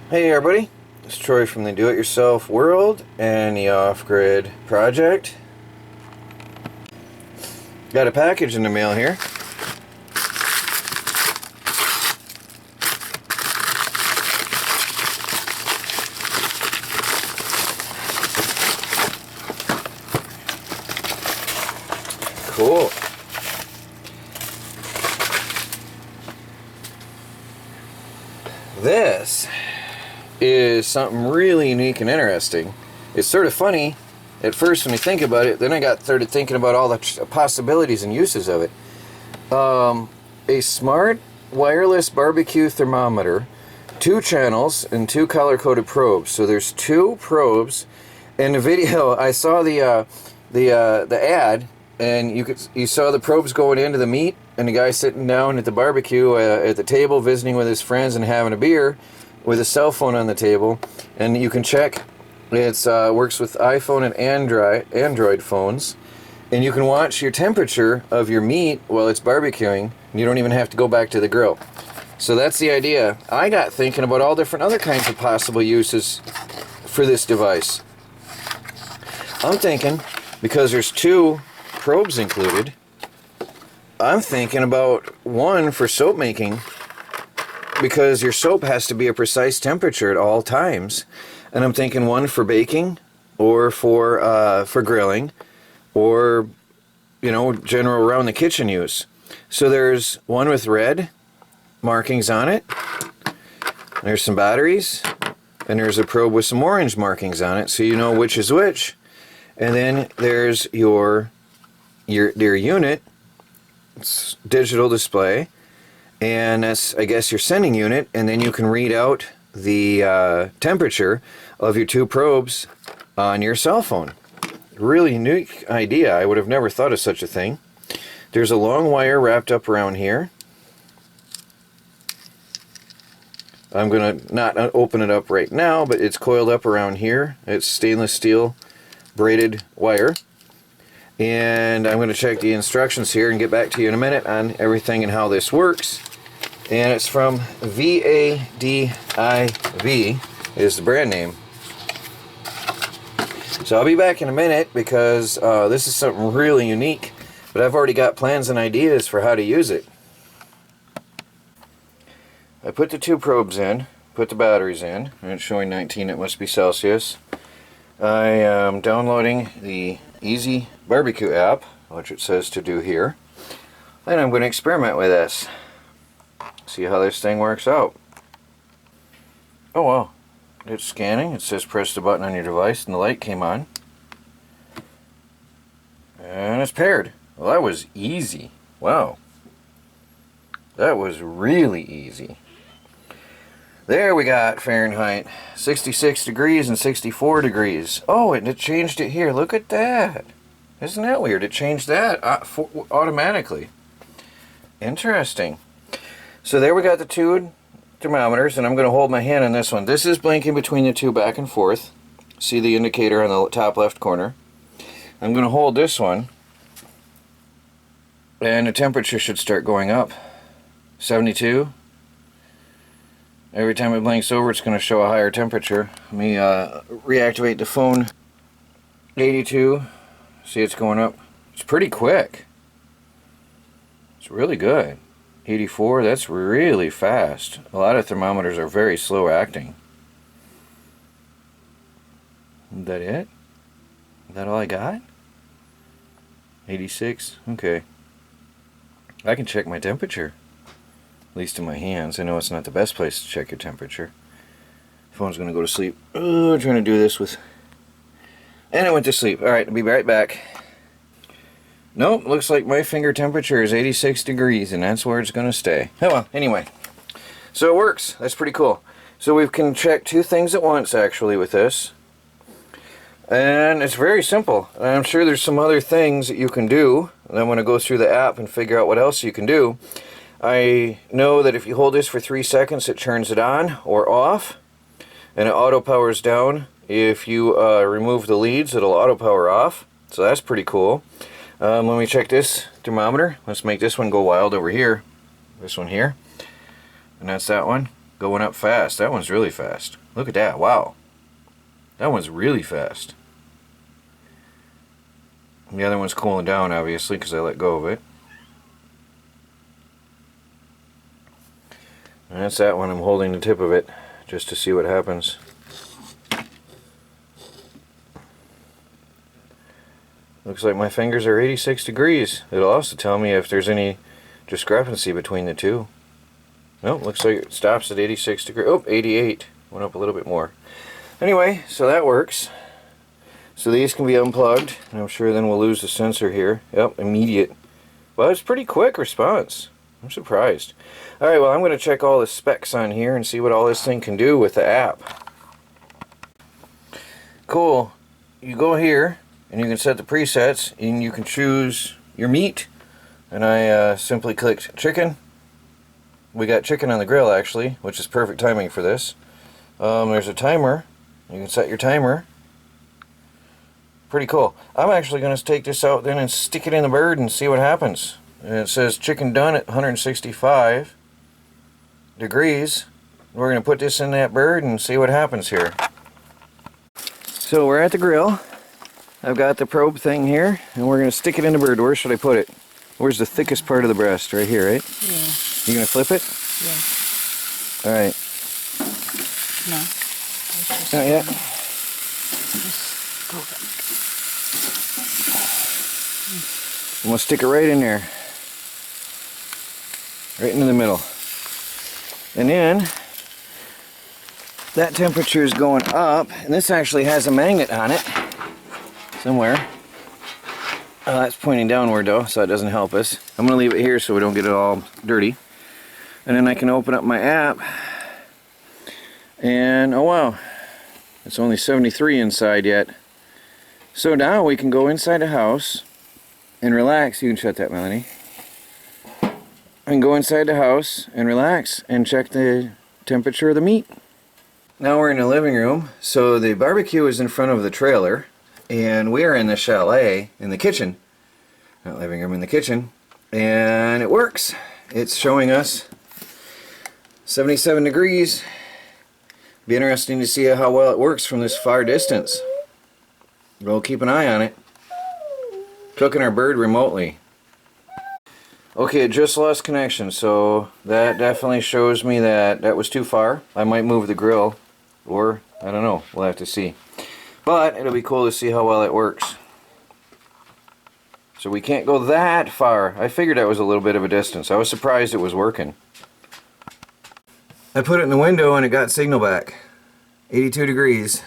Hey everybody, it's Troy from the Do-It-Yourself World and the Off-Grid Project. Got a package in the mail here. Cool. This is something really unique and interesting. It's sort of funny at first when you think about it, then I started thinking about all the possibilities and uses of it. A smart wireless barbecue thermometer, 2 channels and 2 color-coded probes. So there's 2 probes. In the video, I saw the ad, and you saw the probes going into the meat, and the guy sitting down at the barbecue at the table visiting with his friends and having a beer with a cell phone on the table. And you can check, it works with iPhone and Android phones, and you can watch your temperature of your meat while it's barbecuing. You don't even have to go back to the grill. So that's the idea. I got thinking about all different other kinds of possible uses for this device. I'm thinking, because there's 2 probes included, I'm thinking about one for soap making, because your soap has to be a precise temperature at all times. And I'm thinking one for baking, or for grilling, or general around the kitchen use. So there's one with red markings on it. There's some batteries, and there's a probe with some orange markings on it, so you know which is which. And then there's your unit. It's digital display, and that's, I guess, your sending unit, and then you can read out the temperature of your 2 probes on your cell phone. Really unique idea. I would have never thought of such a thing. There's a long wire wrapped up around here. I'm going to not open it up right now, but it's coiled up around here. It's stainless steel braided wire. And I'm going to check the instructions here and get back to you in a minute on everything and how this works. And it's from Vadiv is the brand name. So I'll be back in a minute, because this is something really unique, but I've already got plans and ideas for how to use it. I put the 2 probes in, put the batteries in, and it's showing 19, it must be Celsius. I am downloading the Easy Barbecue app, which it says to do here, and I'm going to experiment with this. See how this thing works out. Oh wow, it's scanning. It says press the button on your device, and the light came on. And it's paired. Well, that was easy. Wow. That was really easy. There we got Fahrenheit, 66 degrees and 64 degrees. Oh, and it changed it here. Look at that. Isn't that weird? It changed that automatically. Interesting. So there we got the 2 thermometers, and I'm going to hold my hand on this one. This is blinking between the 2 back and forth. See the indicator on the top left corner. I'm going to hold this one, and the temperature should start going up. 72. Every time it blinks over, it's going to show a higher temperature. Let me reactivate the phone. 82. See, it's going up. It's pretty quick. It's really good. 84, that's really fast. A lot of thermometers are very slow acting. Is that it? Is that all I got? 86, okay. I can check my temperature. At least in my hands. I know it's not the best place to check your temperature. Phone's gonna go to sleep. Oh, I'm trying to do this with... And it went to sleep. Alright, I'll be right back. Nope, looks like my finger temperature is 86 degrees, and that's where it's gonna stay. Oh well, anyway. So it works. That's pretty cool. So we can check 2 things at once, actually, with this. And it's very simple. I'm sure there's some other things that you can do. And I'm going to go through the app and figure out what else you can do. I know that if you hold this for 3 seconds, it turns it on or off, and it auto powers down. If you remove the leads, it'll auto power off, so that's pretty cool. Let me check this thermometer. Let's make this one go wild over here. This one here, and that's that one. going up fast. That one's really fast. Look at that. Wow. That one's really fast. And the other one's cooling down, obviously, because I let go of it. And that's that one. I'm holding the tip of it just to see what happens. Looks like my fingers are 86 degrees. It'll also tell me if there's any discrepancy between the two. Nope, looks like it stops at 86 degrees. Oh, 88. Went up a little bit more. Anyway, so that works. So these can be unplugged, and I'm sure then we'll lose the sensor here. Yep, immediate. Well, it's pretty quick response. I'm surprised. Alright, well, I'm going to check all the specs on here and see what all this thing can do with the app. Cool. You go here, and you can set the presets, and you can choose your meat. And I simply clicked chicken. We got chicken on the grill, actually, which is perfect timing for this. There's a timer. You can set your timer. Pretty cool. I'm actually going to take this out then and stick it in the bird and see what happens. And it says chicken done at 165 degrees. We're going to put this in that bird and see what happens here. So we're at the grill. I've got the probe thing here, and we're going to stick it in the bird. Where should I put it? Where's the thickest part of the breast? Right here, right? Yeah. You going to flip it? Yeah. Alright. No. Not yet. Just go back. I'm going to stick it right in there. Right into the middle. And then that temperature is going up, and this actually has a magnet on it somewhere. That's pointing downward though, so that doesn't help us. I'm going to leave it here so we don't get it all dirty. And then I can open up my app, and oh wow, it's only 73 inside yet. So now we can go inside the house and relax. You can shut that, Melanie. And go inside the house and relax and check the temperature of the meat. Now we're in the living room. So the barbecue is in front of the trailer, and we are in the chalet in the kitchen. Not living room, in the kitchen. And it works. It's showing us 77 degrees. Be interesting to see how well it works from this far distance. We'll keep an eye on it. Cooking our bird remotely. Okay, it just lost connection, so that definitely shows me that that was too far. I might move the grill, or I don't know, we'll have to see. But it'll be cool to see how well it works. So we can't go that far. I figured that was a little bit of a distance. I was surprised it was working. I put it in the window and it got signal back. 82 degrees.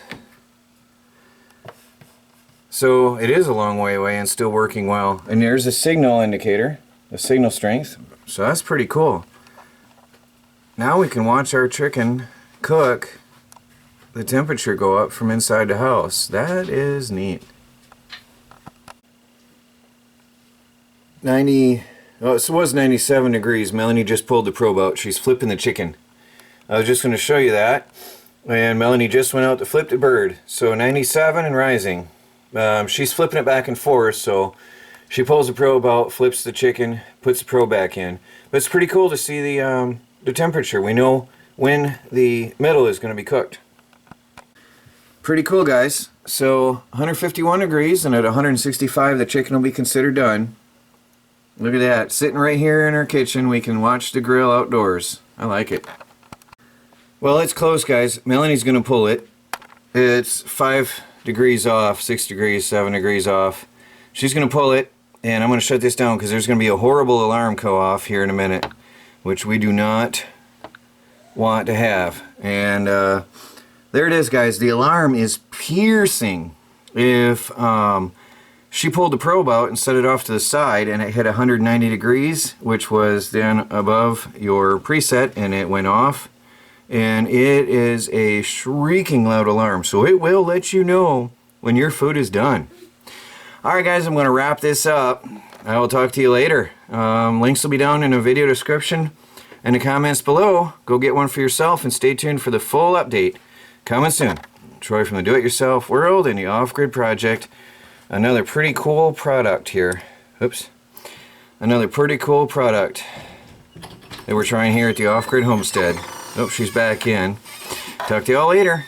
So it is a long way away and still working well. And there's a signal indicator. The signal strength, so that's pretty cool. Now we can watch our chicken cook, the temperature go up from inside the house. That is neat. 90, oh, it was 97 degrees. Melanie just pulled the probe out. She's flipping the chicken. I was just going to show you that. And Melanie just went out to flip the bird. So 97 and rising. She's flipping it back and forth, so she pulls the probe out, flips the chicken, puts the probe back in. But it's pretty cool to see the temperature. We know when the middle is going to be cooked. Pretty cool, guys. So 151 degrees, and at 165 the chicken will be considered done. Look at that. Sitting right here in our kitchen, we can watch the grill outdoors. I like it. Well, it's close, guys. Melanie's going to pull it. It's 5 degrees off, 6 degrees, 7 degrees off. She's going to pull it. And I'm going to shut this down because there's going to be a horrible alarm go off here in a minute, which we do not want to have. And there it is, guys. The alarm is piercing. If she pulled the probe out and set it off to the side and it hit 190 degrees, which was then above your preset, and it went off. And it is a shrieking loud alarm, so it will let you know when your food is done. Alright guys, I'm going to wrap this up. I will talk to you later. Links will be down in the video description and the comments below. Go get one for yourself and stay tuned for the full update. Coming soon. Troy from the Do-It-Yourself World and the Off-Grid Project. Another pretty cool product here. Oops. Another pretty cool product that we're trying here at the Off-Grid Homestead. Oh, she's back in. Talk to y'all later.